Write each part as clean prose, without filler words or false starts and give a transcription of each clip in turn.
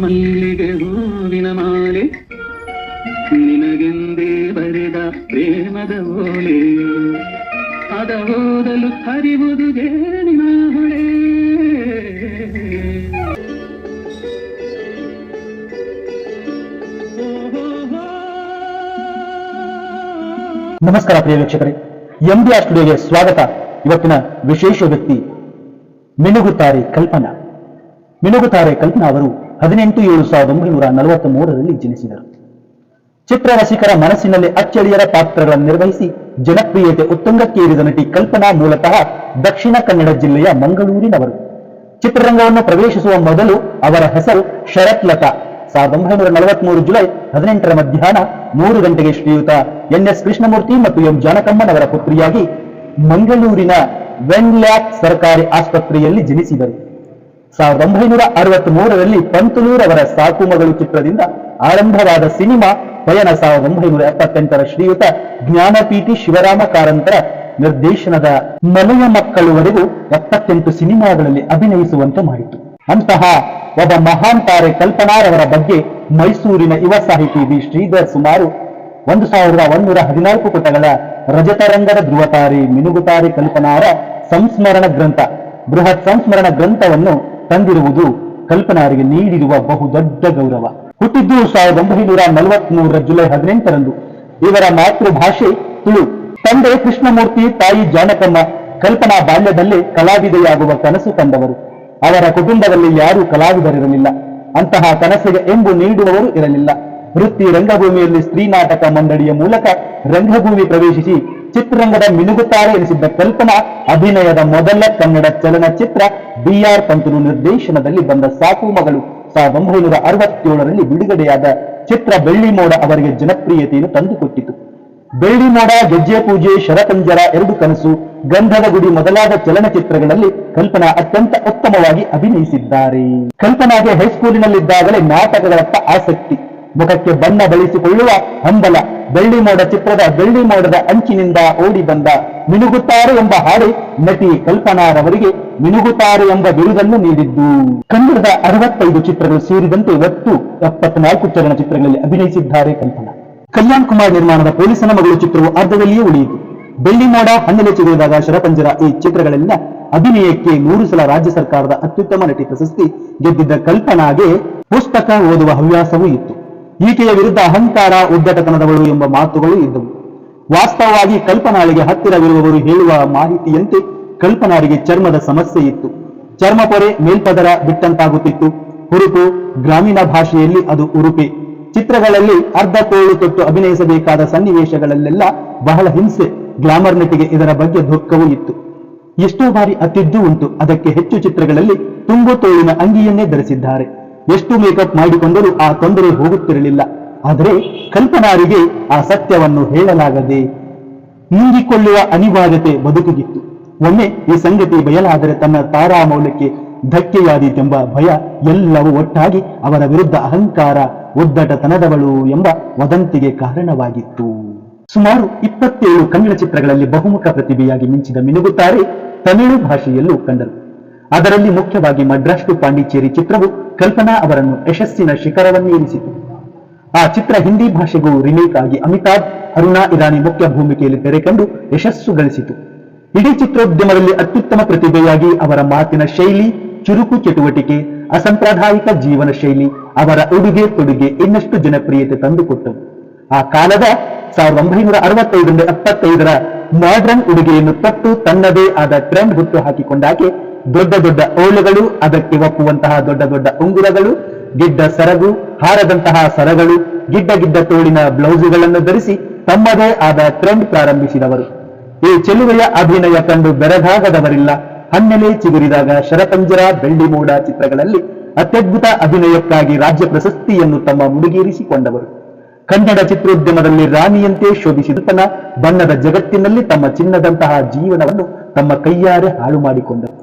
ಮಲ್ಲಿಗೆ ಹೂವಿನ ಮಾಲೆ ನಿನಗೆಂದೇ ಬರೆದ ಪ್ರೇಮದ ಓಲೆ ಅದ ಓದಲು ಹರಿವುದು ಜೇನಿನ ಹೊಳೆ. ನಮಸ್ಕಾರ ಪ್ರಿಯ ವೀಕ್ಷಕರೇ, ಎಂಬಿಆರ್ ಸ್ಟುಡಿಯೋಗೆ ಸ್ವಾಗತ. ಇವತ್ತಿನ ವಿಶೇಷ ವ್ಯಕ್ತಿ ಮಿನುಗುತ್ತಾರೆ ಕಲ್ಪನಾ. ಮಿನುಗುತ್ತಾರೆ ಕಲ್ಪನಾ ಅವರು 18/7/1943ರಲ್ಲಿ ಜನಿಸಿದರು. ಚಿತ್ರರಸಿಕರ ಮನಸ್ಸಿನಲ್ಲಿ ಅಚ್ಚಳಿಯರ ಪಾತ್ರಗಳನ್ನು ನಿರ್ವಹಿಸಿ ಜನಪ್ರಿಯತೆ ಉತ್ತುಂಗಕ್ಕೇರಿದ ನಟಿ ಕಲ್ಪನಾ ಮೂಲತಃ ದಕ್ಷಿಣ ಕನ್ನಡ ಜಿಲ್ಲೆಯ ಮಂಗಳೂರಿನವರು. ಚಿತ್ರರಂಗವನ್ನು ಪ್ರವೇಶಿಸುವ ಮೊದಲು ಅವರ ಹೆಸರು ಶರತ್ ಲತಾ. 1943 ಜುಲೈ 18ರ ಮಧ್ಯಾಹ್ನ 3 ಗಂಟೆಗೆ ಶ್ರೀಯುತ ಎನ್.ಎಸ್. ಕೃಷ್ಣಮೂರ್ತಿ ಮತ್ತು ಎಂ ಜಾನಕಮ್ಮನವರ ಪುತ್ರಿಯಾಗಿ ಮಂಗಳೂರಿನ ವೆನ್ಲ್ಯಾಕ್ ಸರ್ಕಾರಿ ಆಸ್ಪತ್ರೆಯಲ್ಲಿ ಜನಿಸಿದರು. 1963ರಲ್ಲಿ ಪಂತುಲೂರವರ ಸಾಕು ಮಗಳು ಚಿತ್ರದಿಂದ ಆರಂಭವಾದ ಸಿನಿಮಾ ಪಯಣ 1978ರ ಶ್ರೀಯುತ ಜ್ಞಾನಪೀಠಿ ಶಿವರಾಮ ಕಾರಂತರ ನಿರ್ದೇಶನದ ಮನೆಯ ಮಕ್ಕಳುವರೆಗೂ 78 ಸಿನಿಮಾಗಳಲ್ಲಿ ಅಭಿನಯಿಸುವಂತೆ ಮಾಡಿತು. ಅಂತಹ ಒಬ್ಬ ಮಹಾನ್ ತಾರೆ ಕಲ್ಪನಾರವರ ಬಗ್ಗೆ ಮೈಸೂರಿನ ಯುವ ಸಾಹಿತಿ ವಿ ಶ್ರೀಧರ್ ಸುಮಾರು 1114 ಪುಟಗಳ ರಜತರಂಗದ ಧ್ರುವತಾರೆ ಮಿನುಗುತಾರೆ ಕಲ್ಪನಾರ ಸಂಸ್ಮರಣ ಗ್ರಂಥ, ಬೃಹತ್ ಸಂಸ್ಮರಣ ಗ್ರಂಥವನ್ನು ತಂದಿರುವುದು ಕಲ್ಪನಾರಿಗೆ ನೀಡಿರುವ ಬಹುದೊಡ್ಡ ಗೌರವ. ಹುಟ್ಟಿದ್ದು 1943 ಜುಲೈ 18ರಂದು. ಇವರ ಮಾತೃಭಾಷೆ ತುಳು. ತಂದೆ ಕೃಷ್ಣಮೂರ್ತಿ, ತಾಯಿ ಜಾನಕಮ್ಮ. ಕಲ್ಪನಾ ಬಾಲ್ಯದಲ್ಲೇ ಕಲಾವಿದೆಯಾಗುವ ಕನಸು ಕಂಡವರು. ಅವರ ಕುಟುಂಬದಲ್ಲಿ ಯಾರೂ ಕಲಾವಿದರಿರಲಿಲ್ಲ. ಅಂತಹ ಕನಸಿಗೆ ಎಂಬು ನೀಡುವವರು ಇರಲಿಲ್ಲ. ವೃತ್ತಿ ರಂಗಭೂಮಿಯಲ್ಲಿ ಸ್ತ್ರೀ ನಾಟಕ ಮಂಡಳಿಯ ಮೂಲಕ ರಂಗಭೂಮಿ ಪ್ರವೇಶಿಸಿ ಚಿತ್ರರಂಗದ ಮಿನುಗುತ್ತಾರೆ ಎನಿಸಿದ್ದ ಕಲ್ಪನಾ ಅಭಿನಯದ ಮೊದಲ ಕನ್ನಡ ಚಲನಚಿತ್ರ ಬಿ.ಆರ್. ಪಂತುಲು ನಿರ್ದೇಶನದಲ್ಲಿ ಬಂದ ಸಾಕು ಮಗಳು 1967ರಲ್ಲಿ ಬಿಡುಗಡೆಯಾದ ಚಿತ್ರ ಬೆಳ್ಳಿ ಮೋಡ ಅವರಿಗೆ ಜನಪ್ರಿಯತೆಯನ್ನು ತಂದುಕೊಟ್ಟಿತು. ಬೆಳ್ಳಿ ಮೋಡ, ಗೆಜ್ಜೆ ಪೂಜೆ, ಶರಪಂಜರ, 2 ಕನಸು, ಗಂಧದ ಗುಡಿ ಮೊದಲಾದ ಚಲನಚಿತ್ರಗಳಲ್ಲಿ ಕಲ್ಪನಾ ಅತ್ಯಂತ ಉತ್ತಮವಾಗಿ ಅಭಿನಯಿಸಿದ್ದಾರೆ. ಕಲ್ಪನಾಗೆ ಹೈಸ್ಕೂಲಿನಲ್ಲಿದ್ದಾಗಲೇ ನಾಟಕಗಳತ್ತ ಆಸಕ್ತಿ, ಮುಖಕ್ಕೆ ಬಣ್ಣ ಬಳಿಸಿಕೊಳ್ಳುವ ಹಂಬಲ. ಬೆಳ್ಳಿ ಮೋಡ ಚಿತ್ರದ ಬೆಳ್ಳಿ ಮೋಡದ ಅಂಚಿನಿಂದ ಓಡಿ ಬಂದ ಮಿನುಗುತ್ತಾರೆ ಎಂಬ ಹಾಡು ನಟಿ ಕಲ್ಪನಾರವರಿಗೆ ಮಿನುಗುತ್ತಾರೆ ಎಂಬ ಬಿರುದನ್ನು ನೀಡಿದ್ದು. ಕನ್ನಡದ 65 ಚಿತ್ರಗಳು ಸೇರಿದಂತೆ ಒಟ್ಟು 74 ಚಲನಚಿತ್ರಗಳಲ್ಲಿ ಅಭಿನಯಿಸಿದ್ದಾರೆ ಕಲ್ಪನಾ. ಕಲ್ಯಾಣ್ ಕುಮಾರ್ ನಿರ್ಮಾಣದ ಪೊಲೀಸನ ಮಗಳು ಚಿತ್ರವು ಅರ್ಧದಲ್ಲಿಯೇ ಉಳಿಯಿತು. ಬೆಳ್ಳಿ ಮೋಡ, ಹನ್ನೆಲೆ ಚಿಗುರಿದಾಗ, ಶರಪಂಜರ ಈ ಚಿತ್ರಗಳೆಲ್ಲ ಅಭಿನಯಕ್ಕೆ 3 ಸಲ ರಾಜ್ಯ ಸರ್ಕಾರದ ಅತ್ಯುತ್ತಮ ನಟಿ ಪ್ರಶಸ್ತಿ ಗೆದ್ದಿದ್ದ ಕಲ್ಪನಾಗೆ ಪುಸ್ತಕ ಓದುವ ಹವ್ಯಾಸವೂ ಇತ್ತು. ಈಕೆಯ ವಿರುದ್ಧ ಅಹಂಕಾರ, ಉದ್ದಟತನದವಳು ಎಂಬ ಮಾತುಗಳು ಇದ್ದವು. ವಾಸ್ತವವಾಗಿ ಕಲ್ಪನಾಳಿಗೆ ಹತ್ತಿರವಿರುವವರು ಹೇಳುವ ಮಾಹಿತಿಯಂತೆ ಕಲ್ಪನಾರಿಗೆ ಚರ್ಮದ ಸಮಸ್ಯೆ ಇತ್ತು. ಚರ್ಮ ಪೊರೆ ಮೇಲ್ಪದರ ಬಿಟ್ಟಂತಾಗುತ್ತಿತ್ತು. ಹುರುಪು, ಗ್ರಾಮೀಣ ಭಾಷೆಯಲ್ಲಿ ಅದು ಉರುಪೆ. ಚಿತ್ರಗಳಲ್ಲಿ ಅರ್ಧ ಕೋಳು ತೊಟ್ಟು ಅಭಿನಯಿಸಬೇಕಾದ ಸನ್ನಿವೇಶಗಳಲ್ಲೆಲ್ಲ ಬಹಳ ಹಿಂಸೆ. ಗ್ಲಾಮರ್ ನಟಿಗೆ ಇದರ ಬಗ್ಗೆ ದುಃಖವೂ ಇತ್ತು. ಎಷ್ಟೋ ಬಾರಿ ಅತ್ತಿದ್ದೂ ಉಂಟು. ಅದಕ್ಕೆ ಹೆಚ್ಚು ಚಿತ್ರಗಳಲ್ಲಿ ತುಂಬು ತೋಳಿನ ಅಂಗಿಯನ್ನೇ ಧರಿಸಿದ್ದಾರೆ. ಎಷ್ಟು ಮೇಕಪ್ ಮಾಡಿಕೊಂಡರೂ ಆ ತೊಂದರೆ ಹೋಗುತ್ತಿರಲಿಲ್ಲ. ಆದರೆ ಕಲ್ಪನಾರಿಗೆ ಆ ಸತ್ಯವನ್ನು ಹೇಳಲಾಗದೆ ನುಂಗಿಕೊಳ್ಳುವ ಅನಿವಾರ್ಯತೆ ಬದುಕಿಗಿತ್ತು. ಒಮ್ಮೆ ಈ ಸಂಗತಿ ಬಯಲಾದರೆ ತನ್ನ ತಾರಾ ಮೌಲ್ಯಕ್ಕೆ ಧಕ್ಕೆಯಾದೀತೆಂಬ ಭಯ ಎಲ್ಲವೂ ಒಟ್ಟಾಗಿ ಅವರ ವಿರುದ್ಧ ಅಹಂಕಾರ, ಉದ್ದಟತನದವಳು ಎಂಬ ವದಂತಿಗೆ ಕಾರಣವಾಗಿತ್ತು. ಸುಮಾರು 27 ಕನ್ನಡ ಚಿತ್ರಗಳಲ್ಲಿ ಬಹುಮುಖ ಪ್ರತಿಭೆಯಾಗಿ ಮಿಂಚಿದ ಮಿನುಗುತ್ತಾರೆ ತಮಿಳು ಭಾಷೆಯಲ್ಲೂ ಕಂಡರು. ಅದರಲ್ಲಿ ಮುಖ್ಯವಾಗಿ ಮಡ್ರಾಸ್ ಟು ಪಾಂಡಿಚೇರಿ ಚಿತ್ರವು ಕಲ್ಪನಾ ಅವರನ್ನು ಯಶಸ್ಸಿನ ಶಿಖರವನ್ನೇರಿಸಿತು. ಆ ಚಿತ್ರ ಹಿಂದಿ ಭಾಷೆಗೂ ರಿಮೇಕ್ ಆಗಿ ಅಮಿತಾಬ್, ಅರುಣಾ ಇರಾನಿ ಮುಖ್ಯ ಭೂಮಿಕೆಯಲ್ಲಿ ತೆರೆಕಂಡು ಯಶಸ್ಸು ಗಳಿಸಿತು. ಇಡೀ ಚಿತ್ರೋದ್ಯಮದಲ್ಲಿ ಅತ್ಯುತ್ತಮ ಪ್ರತಿಭೆಯಾಗಿ ಅವರ ಮಾತಿನ ಶೈಲಿ, ಚುರುಕು ಚಟುವಟಿಕೆ, ಅಸಾಂಪ್ರದಾಯಿಕ ಜೀವನ ಶೈಲಿ, ಅವರ ಉಡುಗೆ ತೊಡುಗೆ ಇನ್ನಷ್ಟು ಜನಪ್ರಿಯತೆ ತಂದುಕೊಟ್ಟವು. ಆ ಕಾಲದ 1965ರ ಮಾಡರ್ನ್ ಉಡುಗೆಯನ್ನು ತೊಟ್ಟು ತನ್ನದೇ ಆದ ಟ್ರೆಂಡ್ ಹುಟ್ಟು ಹಾಕಿಕೊಂಡಾಕೆ ದೊಡ್ಡ ದೊಡ್ಡ ಓಳುಗಳು, ಅದಕ್ಕೆ ಒಪ್ಪುವಂತಹ ದೊಡ್ಡ ದೊಡ್ಡ ಉಂಗುರಗಳು, ಗಿಡ್ಡ ಸರಗು, ಹಾರದಂತಹ ಸರಗಳು, ಗಿಡ್ಡ ತೋಳಿನ ಬ್ಲೌಸುಗಳನ್ನು ಧರಿಸಿ ತಮ್ಮದೇ ಆದ ಟ್ರೆಂಡ್ ಪ್ರಾರಂಭಿಸಿದವರು. ಈ ಚೆಲುವೆಯ ಅಭಿನಯ ಕಂಡು ಬೆರಗಾಗದವರಿಲ್ಲ. ಹನ್ನೆಲೆ ಚಿಗುರಿದಾಗ, ಶರಪಂಜರ, ಬೆಳ್ಳಿ ಮೋಡ ಚಿತ್ರಗಳಲ್ಲಿ ಅತ್ಯದ್ಭುತ ಅಭಿನಯಕ್ಕಾಗಿ ರಾಜ್ಯ ಪ್ರಶಸ್ತಿಯನ್ನು ತಮ್ಮ ಮುಡಿಗೇರಿಸಿಕೊಂಡವರು. ಕನ್ನಡ ಚಿತ್ರೋದ್ಯಮದಲ್ಲಿ ರಾಣಿಯಂತೆ ಶೋಭಿಸಿದ ತನ್ನ ಬಣ್ಣದ ಜಗತ್ತಿನಲ್ಲಿ ತಮ್ಮ ಚಿನ್ನದಂತಹ ಜೀವನವನ್ನು ತಮ್ಮ ಕೈಯಾರೆ ಹಾಳು ಮಾಡಿಕೊಂಡರು.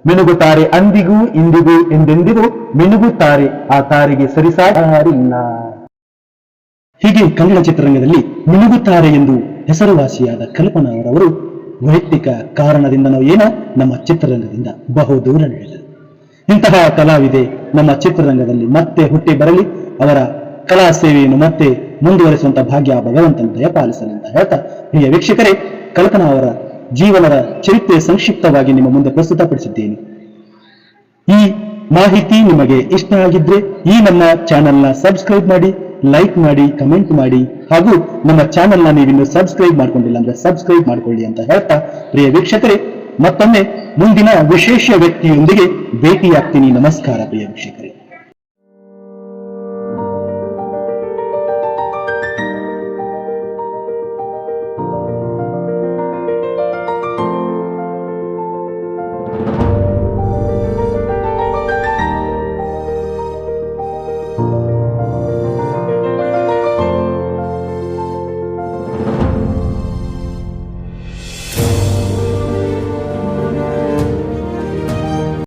ಮಿನುಗುತ್ತಾರೆ ಅಂದಿಗೂ ಇಂದಿಗೂ ಎಂದೆಂದಿಗೂ ಮಿನುಗುತ್ತಾರೆ. ಆ ತಾರೆಗೆ ಸರಿಸಾರಿಲ್ಲ. ಹೀಗೆ ಕನ್ನಡ ಚಿತ್ರರಂಗದಲ್ಲಿ ಮಿನುಗುತ್ತಾರೆ ಎಂದು ಹೆಸರುವಾಸಿಯಾದ ಕಲ್ಪನಾ ಅವರವರು ವೈಯಕ್ತಿಕ ಕಾರಣದಿಂದನೋ ಏನೋ ನಮ್ಮ ಚಿತ್ರರಂಗದಿಂದ ಬಹುದೂರ ನಡೆದರು. ಇಂತಹ ಕಲಾವಿದೆ ನಮ್ಮ ಚಿತ್ರರಂಗದಲ್ಲಿ ಮತ್ತೆ ಹುಟ್ಟಿ ಬರಲಿ, ಅವರ ಕಲಾ ಸೇವೆಯನ್ನು ಮತ್ತೆ ಮುಂದುವರಿಸುವಂತ ಭಾಗ್ಯ ಭಗವಂತನ ದಯಪಾಲಿಸಲಿ ಅಂತ ಹೇಳ್ತಾ, ಪ್ರಿಯ ವೀಕ್ಷಕರೇ, ಕಲ್ಪನಾ ಅವರ ಜೀವನದ ಚರಿತ್ರೆ ಸಂಕ್ಷಿಪ್ತವಾಗಿ ನಿಮ್ಮ ಮುಂದೆ ಪ್ರಸ್ತುತಪಡಿಸಿದ್ದೇನೆ. ಈ ಮಾಹಿತಿ ನಿಮಗೆ ಇಷ್ಟ ಆಗಿದ್ರೆ ಈ ನಮ್ಮ ಚಾನೆಲ್ನ ಸಬ್ಸ್ಕ್ರೈಬ್ ಮಾಡಿ, ಲೈಕ್ ಮಾಡಿ, ಕಮೆಂಟ್ ಮಾಡಿ, ಹಾಗೂ ನಮ್ಮ ಚಾನೆಲ್ನ ನೀವಿನ್ನು ಸಬ್ಸ್ಕ್ರೈಬ್ ಮಾಡ್ಕೊಂಡಿಲ್ಲ ಅಂದ್ರೆ ಸಬ್ಸ್ಕ್ರೈಬ್ ಮಾಡ್ಕೊಳ್ಳಿ ಅಂತ ಹೇಳ್ತಾ, ಪ್ರಿಯ ವೀಕ್ಷಕರೇ, ಮತ್ತೊಮ್ಮೆ ಮುಂದಿನ ವಿಶೇಷ ವ್ಯಕ್ತಿಯೊಂದಿಗೆ ಭೇಟಿಯಾಗ್ತೀನಿ. ನಮಸ್ಕಾರ ಪ್ರಿಯ ವೀಕ್ಷಕರೇ.